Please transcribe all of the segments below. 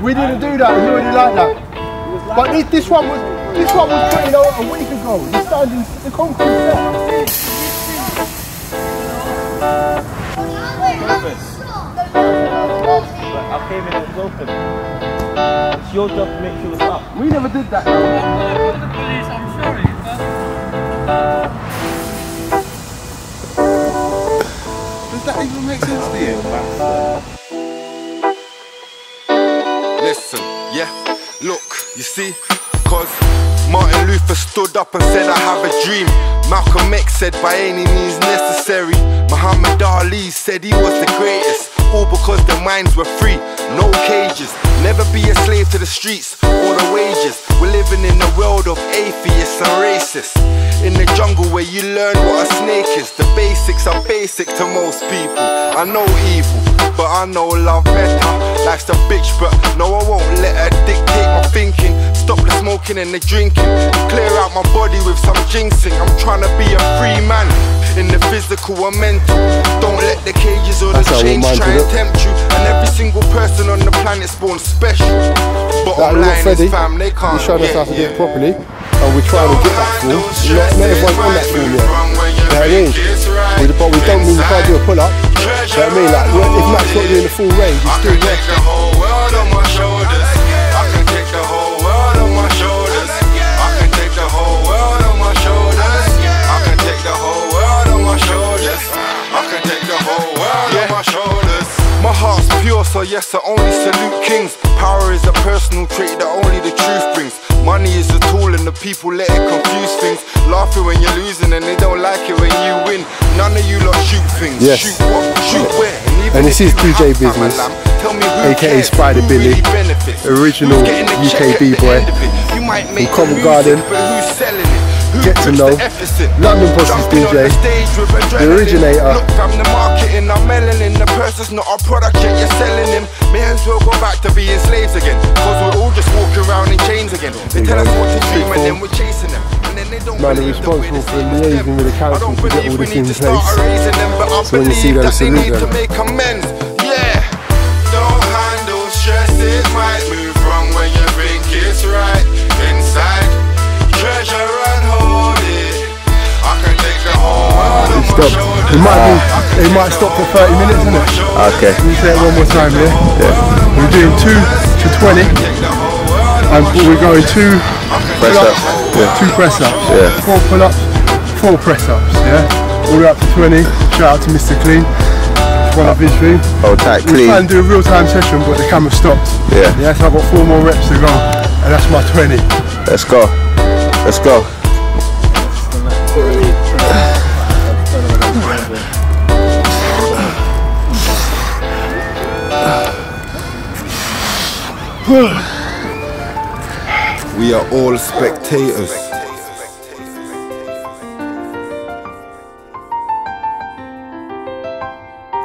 We didn't do that. You already like that. But this one was put in a week ago. The standing, the concrete set. I came in and it was open. It's your job to make sure it's up. We never did that. I'm gonna call the police. I'm sorry. Does that even make sense to you? Listen, yeah, look, you see, cause Martin Luther stood up and said I have a dream. Malcolm X said by any means necessary. Muhammad Ali said he was the greatest. All because their minds were free, no cages. Never be a slave to the streets or the wages. We're living in a world of atheists and racists. In the jungle where you learn what a snake is. The basics are basic to most people. I know evil, but I know love better. Life's a bitch, but no, I won't let her dictate my thinking. Stop the smoking and the drinking. Clear out my body with some jinxing. I'm trying to be a free man in the physical and mental. Don't let the cages or the chains try and tempt you. And every single person on the planet's born special. Bottom line is, fam, they can't. You showed us how to do it properly, and we're trying to get that full. Not everyone's on that full yet. You know what I mean? But we don't mean you can't do a pull up. You know what I mean? Like, if Matt's not doing the full range, he's still there. The whole world on my shoulders. I can take the whole world on my shoulders. I can take the whole world on my shoulders. I can take the whole world on my shoulders. I can take the whole world on my shoulders. My heart's pure, so yes, I only salute kings. Power is a personal trait that only the truth brings. Money is a tool and the people let it confuse things. Laughing when you're losing and they don't like it when you win. None of you lot shoot things. Yes. Shoot what? Shoot where? And this is DJ Business, aka Spider Billy, original UK B-boy from Covent Garden. Get to know London Boss's DJ, the originator. Look, I'm the marketing, I'm melanin. The person's not a product yet, you're selling him. May as well go back to being slaves again, cause we're all just walking around in chains again. They tell us what to dream and then we're chasing them. Man, they're responsible for liaising with the council to get all this in place. So when you see them, salute them. Yeah, don't handle stress, it might move wrong when you think it's right. Inside, treasure and hold it. I can take the whole world on my shoulders. It might stop for 30 minutes, isn't it? Okay. Can you say it one more time, yeah? We're doing 2 to 20. And we're going 2 press ups. Yeah. 2 press ups. Yeah. 4 pull ups, 4 press ups, yeah? All the way up to 20. Shout out to Mr. Clean. One of his thing. Oh, tight, clean. We're trying to do a real time session, but the camera stopped. Yeah. Yeah, so I've got 4 more reps to go. And that's my 20. Let's go. Let's go. We are all spectators.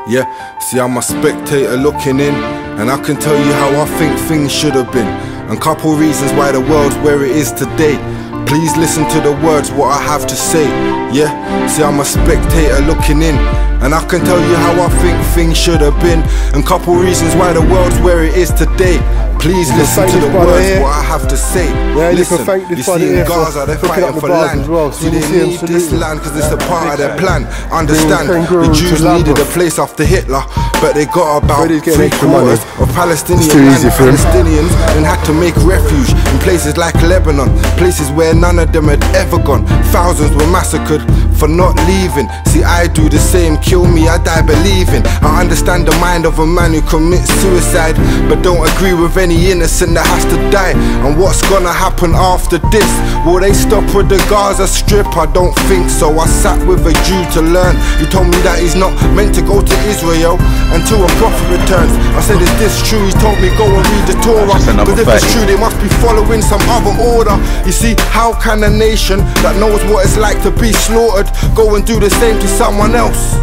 Yeah, see, I'm a spectator looking in, and I can tell you how I think things should have been, and couple reasons why the world's where it is today. Please listen to the words, what I have to say. Yeah, see, I'm a spectator looking in, and I can tell you how I think things should have been, and couple reasons why the world's where it is today. Please listen to the words, what I have to say. Yeah, listen, you can thank this you see in Gaza, they're fighting for land. Well. See, they need this land because it's a part of their plan. Understand, the Jews needed a place after Hitler, but they got about 3/4 of Palestinian land. Palestinians and had to make refuge in places like Lebanon, places where none of them had ever gone. Thousands were massacred for not leaving. See, I do the same, kill me, I die believing. I understand the mind of a man who commits suicide, but don't agree with any innocent that has to die. And what's gonna happen after this? Will they stop with the Gaza Strip? I don't think so. I sat with a Jew to learn. He told me that he's not meant to go to Israel until a prophet returns. I said, is this true? He told me, go and read the Torah, because if it's true, they must be following some other order. You see, how can a nation that knows what it's like to be slaughtered go and do the same to someone else?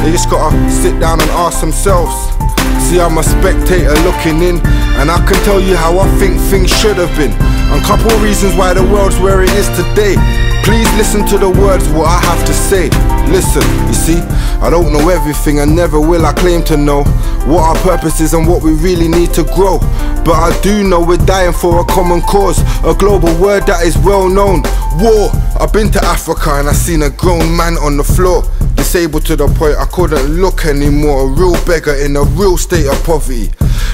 They just gotta sit down and ask themselves. See, I'm a spectator looking in, and I can tell you how I think things should have been, and couple reasons why the world's where it is today. Please listen to the words, what I have to say. Listen, you see, I don't know everything and never will I claim to know what our purpose is and what we really need to grow. But I do know we're dying for a common cause, a global word that is well known. War. I've been to Africa and I seen a grown man on the floor, disabled to the point I couldn't look anymore. A real beggar in a real state of poverty.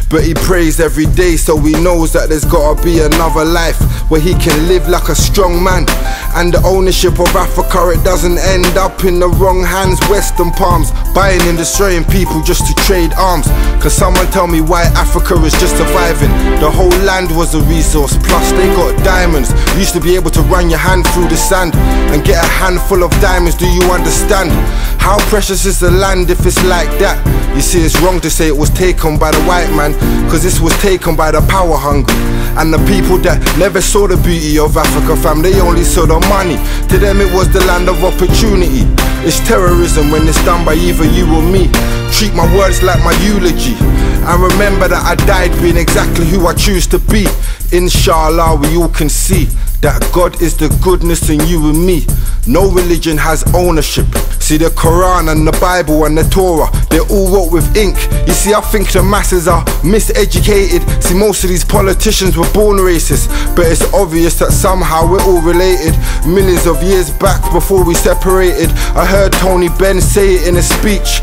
But he prays every day, so he knows that there's gotta be another life where he can live like a strong man. And the ownership of Africa, it doesn't end up in the wrong hands. Western palms, buying and destroying people just to trade arms. Cause someone tell me why Africa is just surviving. The whole land was a resource, plus they got diamonds. You used to be able to run your hand through the sand and get a handful of diamonds. Do you understand? How precious is the land if it's like that? You see, it's wrong to say it was taken by the white man, cause this was taken by the power hungry. And the people that never saw the beauty of Africa, fam, they only saw the money. To them it was the land of opportunity. It's terrorism when it's done by either you or me. Treat my words like my eulogy, and remember that I died being exactly who I choose to be. Inshallah, we all can see that God is the goodness in you and me. No religion has ownership. See, the Quran and the Bible and the Torah, they're all wrote with ink. You see, I think the masses are miseducated. See, most of these politicians were born racist, but it's obvious that somehow we're all related. Millions of years back before we separated, I heard Tony Benn say it in a speech.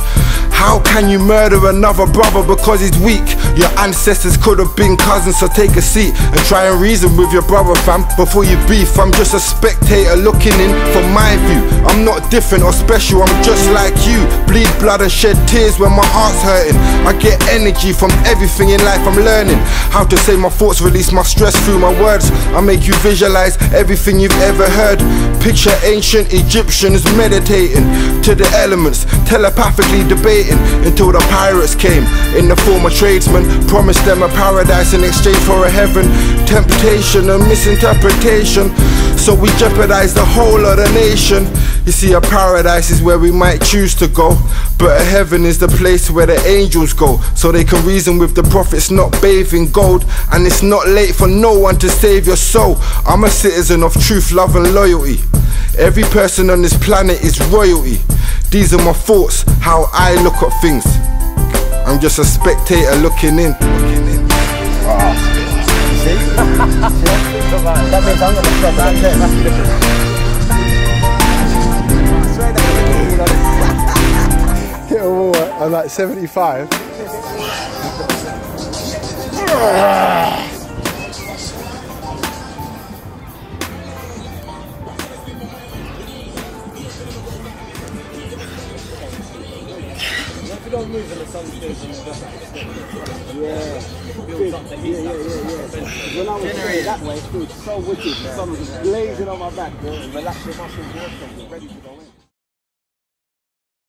How can you murder another brother because he's weak? Your ancestors could have been cousins, so take a seat and try and reason with your brother, fam, before you beef. I'm just a spectator looking in from my view. I'm not different or special, I'm just like you. Bleed blood and shed tears when my heart's hurting. I get energy from everything in life. I'm learning how to say my thoughts, release my stress through my words. I make you visualize everything you've ever heard. Picture ancient Egyptians meditating to the elements, telepathically debating until the pirates came in the form of tradesmen, promised them a paradise in exchange for a heaven. Temptation and misinterpretation, so we jeopardize the whole of the nation. You see, a paradise is where we might choose to go, but a heaven is the place where the angels go, so they can reason with the prophets, not bathe in gold. And it's not late for no one to save your soul. I'm a citizen of truth, love and loyalty. Every person on this planet is royalty. These are my thoughts, how I look at things. I'm just a spectator looking in. That means I'm gonna stop right there. Hit a wall at like 75. Don't move in the sun stays on the builds up the heat. Yeah. When I was going that way, it feels so wicked. The sun was blazing on my back, relax your muscles, ready to go in.